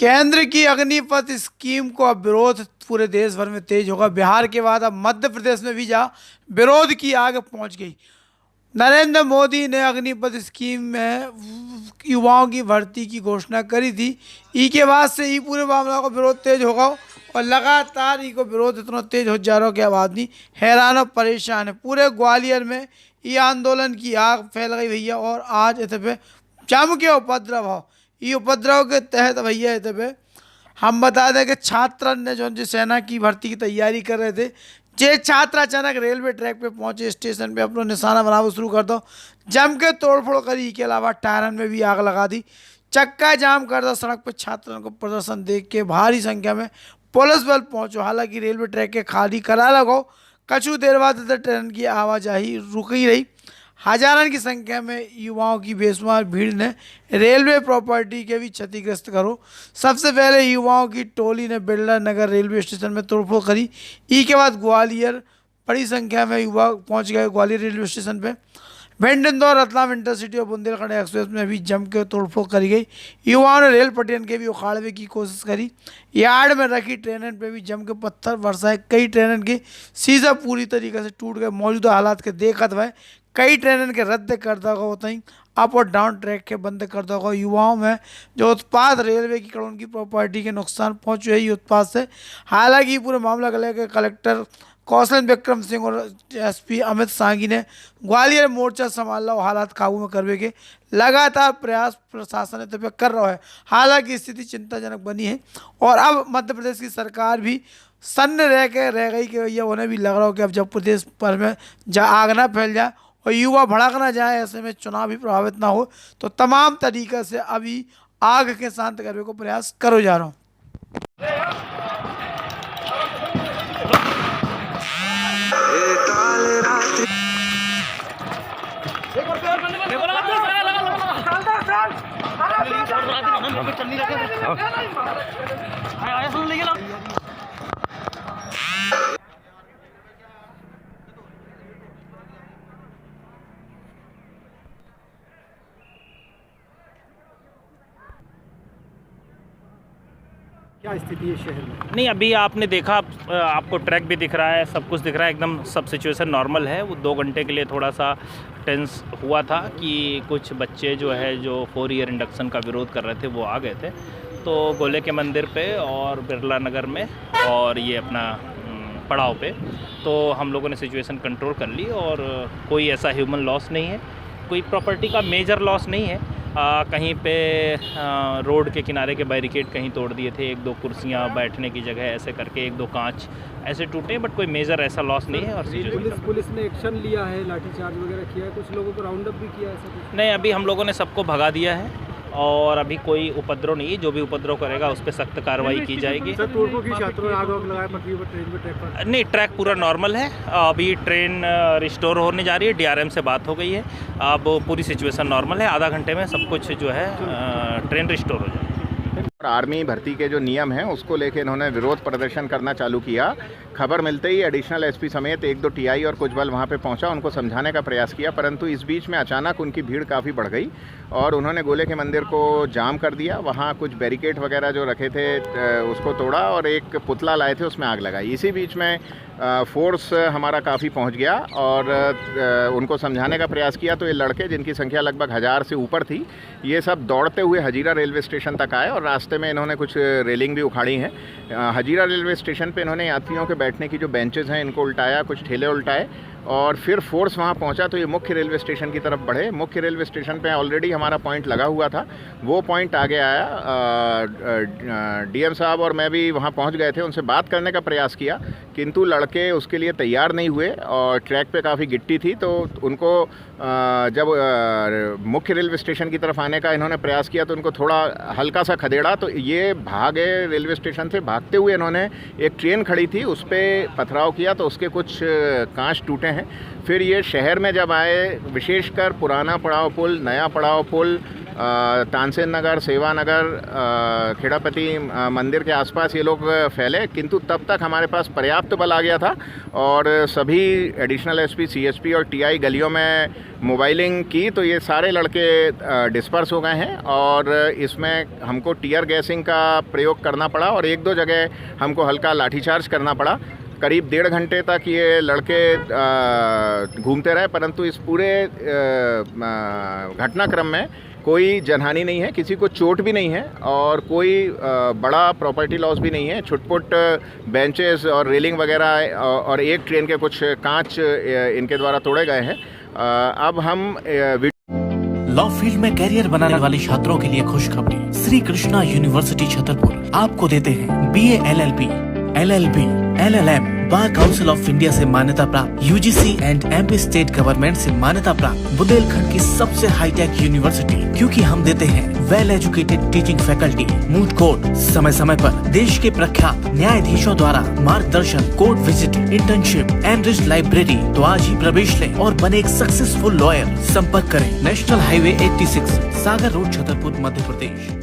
केंद्र की अग्निपथ स्कीम को अब विरोध पूरे देश भर में तेज होगा। बिहार के बाद अब मध्य प्रदेश में भी जहाँ विरोध की आग पहुंच गई। नरेंद्र मोदी ने अग्निपथ स्कीम में युवाओं की भर्ती की घोषणा करी थी। ई के बाद से ही पूरे मामला का विरोध तेज होगा और लगातार ई को विरोध इतना तेज हो जा रहा है कि अब आदमी हैरान और परेशान है। पूरे ग्वालियर में ये आंदोलन की आग फैल गई भैया। और आज इस पे जम के उपद्रव हो। ये उपद्रव के तहत भैया इस पे हम बता दें कि छात्र ने जो सेना की भर्ती की तैयारी कर रहे थे, जे छात्र अचानक रेलवे ट्रैक पे पहुंचे, स्टेशन पे अपना निशाना बनाना शुरू कर दो, जम के तोड़फोड़ करी। के अलावा टायरन में भी आग लगा दी, चक्का जाम कर दो। सड़क पर छात्रों को प्रदर्शन देख के भारी संख्या में पुलिस बल पहुंचो। हालांकि रेलवे ट्रैक के खाली करा लगो, कुछ देर बाद ट्रेन की आवाजाही रुकी रही। हजारों की संख्या में युवाओं की बेशुमार भीड़ ने रेलवे प्रॉपर्टी के भी क्षतिग्रस्त करो। सबसे पहले युवाओं की टोली ने बिरला नगर रेलवे स्टेशन में तोड़फोड़ करी। ई के बाद ग्वालियर बड़ी संख्या में युवा पहुंच गए ग्वालियर रेलवे स्टेशन पे। भिंड, इंदौर, रतलाम इंटरसिटी और बुंदेलखंड एक्सप्रेस में भी जम के तोड़फोड़ करी गई। युवाओं ने रेल पटरियन के भी उखाड़ने की कोशिश करी। यार्ड में रखी ट्रेन पे भी जम के पत्थर बरसाए। कई ट्रेन के शीशा पूरी तरीके से टूट गए। मौजूदा हालात के देखत हुए कई ट्रेन के रद्द कर दिया होता ही अप और डाउन ट्रैक के बंद कर दिया। युवाओं में जो उत्पाद रेलवे की करोड़ की प्रॉपर्टी के नुकसान पहुंचे ही उत्पाद से। हालांकि पूरे मामला को लेकर कलेक्टर कौशल विक्रम सिंह और एसपी अमित सांगी ने ग्वालियर मोर्चा संभाला और हालात काबू में करने के लगातार प्रयास प्रशासन ने कर रहा है। हालांकि स्थिति चिंताजनक बनी है और अब मध्य प्रदेश की सरकार भी सन्न रह गई कि भैया उन्हें भी लग रहा हो कि अब जब प्रदेश भर में आग ना फैल जाए और युवा भड़क ना जाए, ऐसे में चुनाव भी प्रभावित ना हो, तो तमाम तरीक़े से अभी आग के शांत करने को प्रयास करो जा रहा हूँ। क्या स्थिति है शहर में? नहीं, अभी आपने देखा, आपको ट्रैक भी दिख रहा है, सब कुछ दिख रहा है, एकदम सब सिचुएशन नॉर्मल है। वो 2 घंटे के लिए थोड़ा सा टेंस हुआ था कि कुछ बच्चे जो है जो 4 ईयर इंडक्शन का विरोध कर रहे थे वो आ गए थे। तो गोले के मंदिर पे और बिरला नगर में और ये अपना पड़ाव पे तो हम लोगों ने सिचुएशन कंट्रोल कर ली और कोई ऐसा ह्यूमन लॉस नहीं है, कोई प्रॉपर्टी का मेजर लॉस नहीं है। कहीं पे रोड के किनारे के बैरिकेड कहीं तोड़ दिए थे, 1-2 कुर्सियाँ बैठने की जगह ऐसे करके 1-2 कांच ऐसे टूटे, बट कोई मेजर ऐसा लॉस नहीं है। और पुलिस ने एक्शन लिया है, लाठीचार्ज वगैरह किया है, कुछ लोगों को राउंड अप भी किया है? ऐसा कुछ नहीं, अभी हम लोगों ने सबको भगा दिया है और अभी कोई उपद्रव नहीं है। जो भी उपद्रव करेगा उस पर सख्त कार्रवाई की जाएगी। नहीं, ट्रैक पूरा नॉर्मल है। अभी ट्रेन रिस्टोर होने जा रही है, डीआरएम से बात हो गई है, अब पूरी सिचुएशन नॉर्मल है। आधा घंटे में सब कुछ जो है ट्रेन रिस्टोर हो जाएगी। आर्मी भर्ती के जो नियम हैं उसको लेकर इन्होंने विरोध प्रदर्शन करना चालू किया। खबर मिलते ही एडिशनल एसपी समेत 1-2 टीआई और कुछ बल वहां पे पहुंचा, उनको समझाने का प्रयास किया, परंतु इस बीच में अचानक उनकी भीड़ काफ़ी बढ़ गई और उन्होंने गोले के मंदिर को जाम कर दिया। वहां कुछ बैरिकेड वगैरह जो रखे थे उसको तोड़ा और एक पुतला लाए थे उसमें आग लगाई। इसी बीच में फोर्स हमारा काफ़ी पहुंच गया और उनको समझाने का प्रयास किया। तो ये लड़के, जिनकी संख्या लगभग 1000 से ऊपर थी, ये सब दौड़ते हुए हजीरा रेलवे स्टेशन तक आए और रास्ते में इन्होंने कुछ रेलिंग भी उखाड़ी हैं। हजीरा रेलवे स्टेशन पे इन्होंने यात्रियों के बैठने की जो बेंचेस हैं इनको उल्टाया, कुछ ठेले उल्टाए और फिर फोर्स वहाँ पहुँचा तो ये मुख्य रेलवे स्टेशन की तरफ बढ़े। मुख्य रेलवे स्टेशन पे ऑलरेडी हमारा पॉइंट लगा हुआ था, वो पॉइंट आगे आया। डीएम साहब और मैं भी वहाँ पहुँच गए थे, उनसे बात करने का प्रयास किया, किंतु लड़के उसके लिए तैयार नहीं हुए और ट्रैक पे काफ़ी गिट्टी थी। तो उनको जब मुख्य रेलवे स्टेशन की तरफ आने का इन्होंने प्रयास किया तो उनको थोड़ा हल्का सा खदेड़ा, तो ये भागे रेलवे स्टेशन से। भागते हुए इन्होंने एक ट्रेन खड़ी थी उस पर पथराव किया तो उसके कुछ कांच टूटे हैं। फिर ये शहर में जब आए, विशेषकर पुराना पड़ाव पुल, नया पड़ाव पुल, तानसेन नगर, सेवा नगर, खेड़ापति मंदिर के आसपास ये लोग फैले, किंतु तब तक हमारे पास पर्याप्त बल आ गया था और सभी एडिशनल एसपी, सीएसपी और टीआई गलियों में मोबाइलिंग की, तो ये सारे लड़के डिस्पर्स हो गए हैं और इसमें हमको टीयर गैसिंग का प्रयोग करना पड़ा और एक दो जगह हमको हल्का लाठीचार्ज करना पड़ा। करीब 1.5 घंटे तक ये लड़के घूमते रहे, परंतु इस पूरे घटनाक्रम में कोई जनहानि नहीं है, किसी को चोट भी नहीं है और कोई बड़ा प्रॉपर्टी लॉस भी नहीं है। छुटपुट बेंचेस और रेलिंग वगैरह और एक ट्रेन के कुछ कांच इनके द्वारा तोड़े गए हैं। अब हम लॉ फील्ड में कैरियर बनाने वाले छात्रों के लिए खुशखबरी। श्री कृष्णा यूनिवर्सिटी छतरपुर आपको देते हैं BA LLB, LLB, LLM bar council of India से मान्यता प्राप्त, UGC and MP state government से मान्यता प्राप्त बुंदेलखंड की सबसे हाईटेक यूनिवर्सिटी, क्योंकि हम देते हैं well educated teaching faculty, moot court, समय समय पर देश के प्रख्यात न्यायाधीशों द्वारा मार्गदर्शन, court visit, internship, enriched library. तो आज ही प्रवेश लें और बने एक सक्सेसफुल लॉयर। संपर्क करें नेशनल हाईवे 86, सागर रोड, छतरपुर, मध्य प्रदेश।